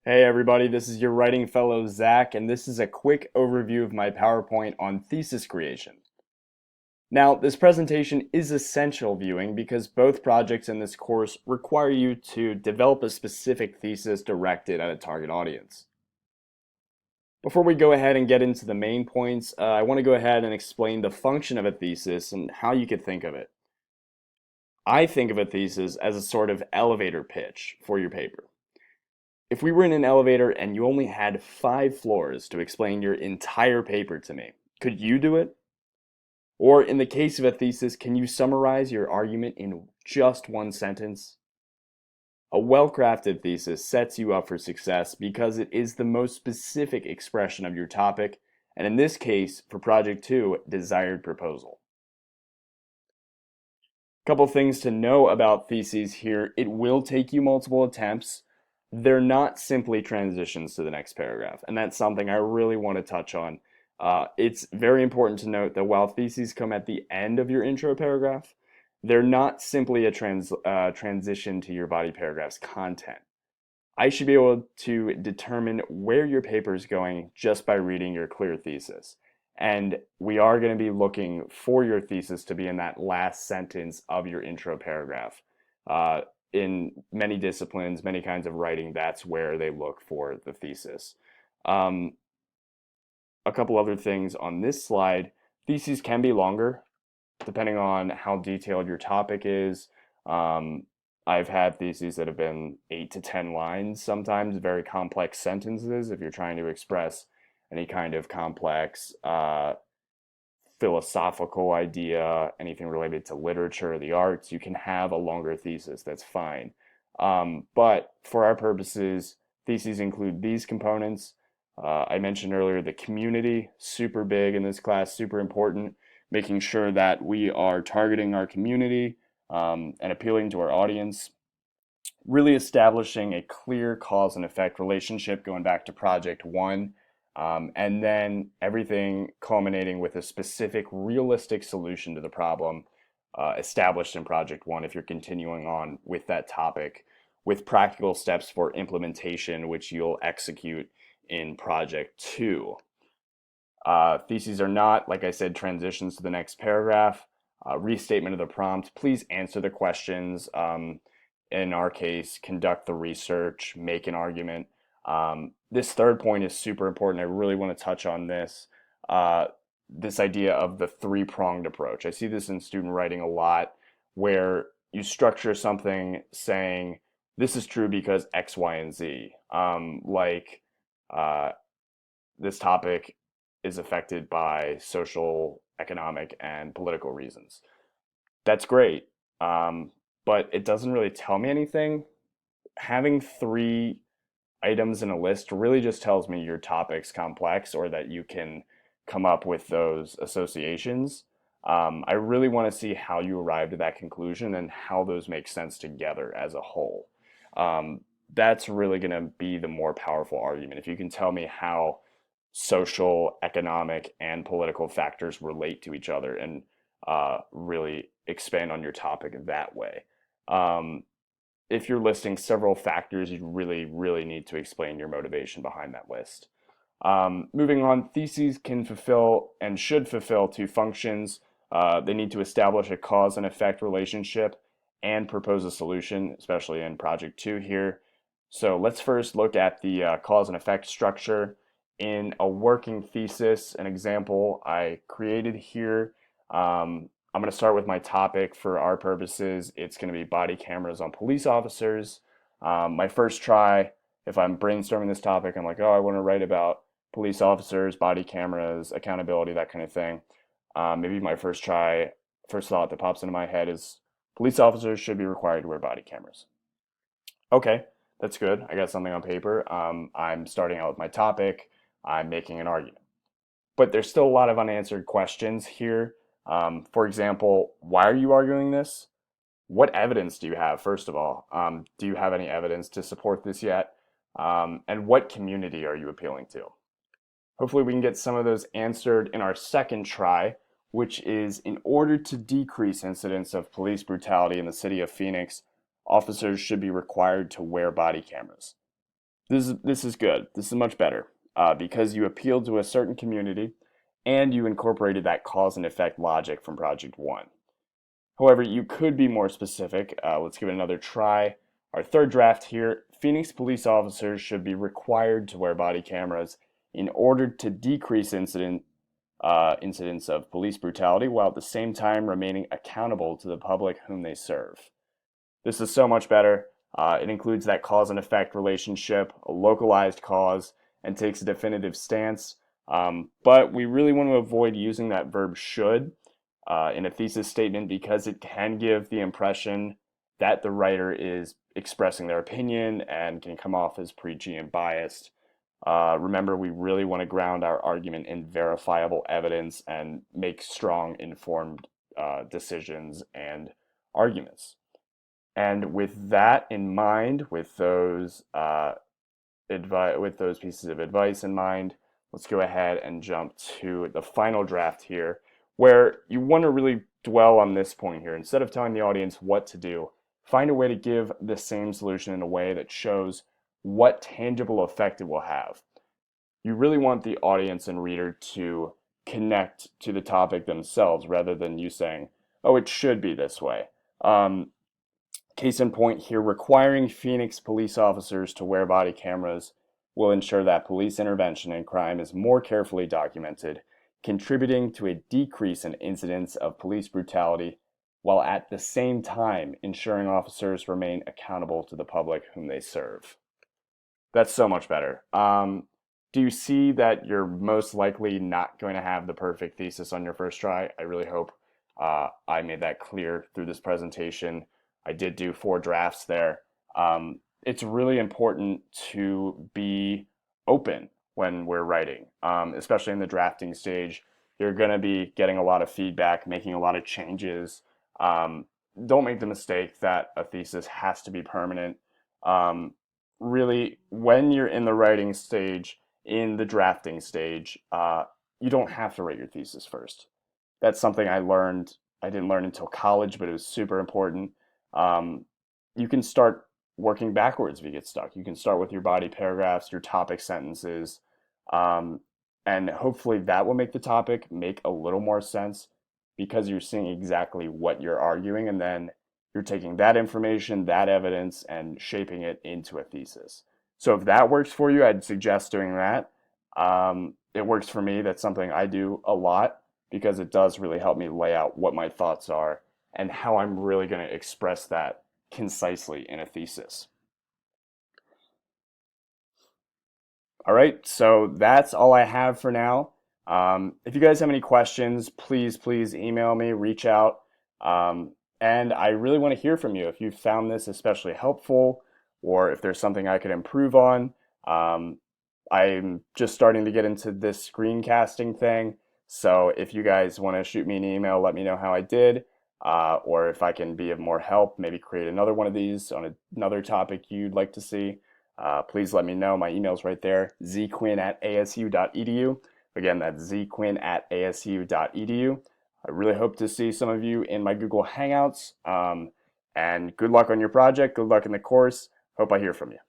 Hey everybody, this is your writing fellow Zach, and this is a quick overview of my PowerPoint on thesis creation. Now, this presentation is essential viewing because both projects in this course require you to develop a specific thesis directed at a target audience. Before we go ahead and get into the main points, I want to go ahead and explain the function of a thesis and how you could think of it. I think of a thesis as a sort of elevator pitch for your paper. If we were in an elevator and you only had 5 floors to explain your entire paper to me, could you do it? Or in the case of a thesis, can you summarize your argument in just one sentence? A well-crafted thesis sets you up for success because it is the most specific expression of your topic, and in this case, for Project 2, desired proposal. Couple things to know about theses here. It will take you multiple attempts. They're not simply transitions to the next paragraph, and that's something I really want to touch on. It's very important to note that while theses come at the end of your intro paragraph, they're not simply a transition to your body paragraph's content. I should be able to determine where your paper is going just by reading your clear thesis. And we are going to be looking for your thesis to be in that last sentence of your intro paragraph. In many disciplines, many kinds of writing, that's where they look for the thesis. A couple other things on this slide. Theses can be longer depending on how detailed your topic is. I've had theses that have been 8 to 10 lines, sometimes very complex sentences if you're trying to express any kind of complex philosophical idea, anything related to literature or the arts. You can have a longer thesis, that's fine. But for our purposes, theses include these components. I mentioned earlier the community, super big in this class, super important, making sure that we are targeting our community and appealing to our audience. Really establishing a clear cause and effect relationship going back to Project 1. And then everything culminating with a specific realistic solution to the problem established in Project 1 if you're continuing on with that topic, with practical steps for implementation, which you'll execute in Project 2. Theses are not, like I said, transitions to the next paragraph. Restatement of the prompt. Please answer the questions. In our case, conduct the research, make an argument. This third point is super important. I really want to touch on this. This idea of the three-pronged approach. I see this in student writing a lot, where you structure something saying, this is true because X, Y, and Z. This topic is affected by social, economic, and political reasons. That's great, but it doesn't really tell me anything. Having 3 items in a list really just tells me your topic's complex or that you can come up with those associations. I really want to see how you arrived at that conclusion and how those make sense together as a whole. That's really going to be the more powerful argument. If you can tell me how social, economic, and political factors relate to each other and really expand on your topic that way. If you're listing several factors, you really need to explain your motivation behind that list. Moving on, theses can fulfill and should fulfill 2 functions. They need to establish a cause and effect relationship and propose a solution, especially in Project 2 here. So let's first look at the cause and effect structure. In a working thesis, an example I created here, I'm going to start with my topic for our purposes. It's going to be body cameras on police officers. My first try, if I'm brainstorming this topic, I'm like, oh, I want to write about police officers, body cameras, accountability, that kind of thing. Maybe my first thought that pops into my head is police officers should be required to wear body cameras. Okay, that's good. I got something on paper. I'm starting out with my topic. I'm making an argument. But there's still a lot of unanswered questions here. For example, why are you arguing this? What evidence do you have, first of all? Do you have any evidence to support this yet? And what community are you appealing to? Hopefully we can get some of those answered in our second try, which is in order to decrease incidents of police brutality in the city of Phoenix, officers should be required to wear body cameras. This is good. This is much better because you appealed to a certain community and you incorporated that cause and effect logic from Project One. However, you could be more specific. Let's give it another try. Our third draft here: Phoenix police officers should be required to wear body cameras in order to decrease incidents of police brutality while at the same time remaining accountable to the public whom they serve. This is so much better. It includes that cause and effect relationship, a localized cause, and takes a definitive stance. But we really want to avoid using that verb should in a thesis statement because it can give the impression that the writer is expressing their opinion and can come off as preachy and biased. Remember, we really want to ground our argument in verifiable evidence and make strong, informed decisions and arguments. And with that in mind, with those pieces of advice in mind, let's go ahead and jump to the final draft here, where you want to really dwell on this point here. Instead of telling the audience what to do, find a way to give the same solution in a way that shows what tangible effect it will have. You really want the audience and reader to connect to the topic themselves rather than you saying, oh, it should be this way. Case in point here, requiring Phoenix police officers to wear body cameras will ensure that police intervention in crime is more carefully documented, contributing to a decrease in incidents of police brutality, while at the same time ensuring officers remain accountable to the public whom they serve. That's so much better. Do you see that you're most likely not going to have the perfect thesis on your first try? I really hope I made that clear through this presentation. I did do 4 drafts there. It's really important to be open when we're writing, especially in the drafting stage. You're going to be getting a lot of feedback, making a lot of changes. Don't make the mistake that a thesis has to be permanent. Really, when you're in the writing stage, in the drafting stage, you don't have to write your thesis first. That's something I learned. I didn't learn until college, but it was super important. You can start working backwards if you get stuck. You can start with your body paragraphs, your topic sentences, and hopefully that will make the topic make a little more sense because you're seeing exactly what you're arguing, and then you're taking that information, that evidence, and shaping it into a thesis. So if that works for you, I'd suggest doing that. It works for me. That's something I do a lot because it does really help me lay out what my thoughts are and how I'm really going to express that concisely in a thesis. All right, so that's all I have for now. If you guys have any questions, please email me, reach out. And I really want to hear from you if you found this especially helpful or if there's something I could improve on. I'm just starting to get into this screencasting thing. So if you guys want to shoot me an email, let me know how I did. Or if I can be of more help, maybe create another one of these on another topic you'd like to see. Please let me know. My email's right there, zquinn@asu.edu. Again, that's zquinn@asu.edu. I really hope to see some of you in my Google Hangouts. And good luck on your project. Good luck in the course. Hope I hear from you.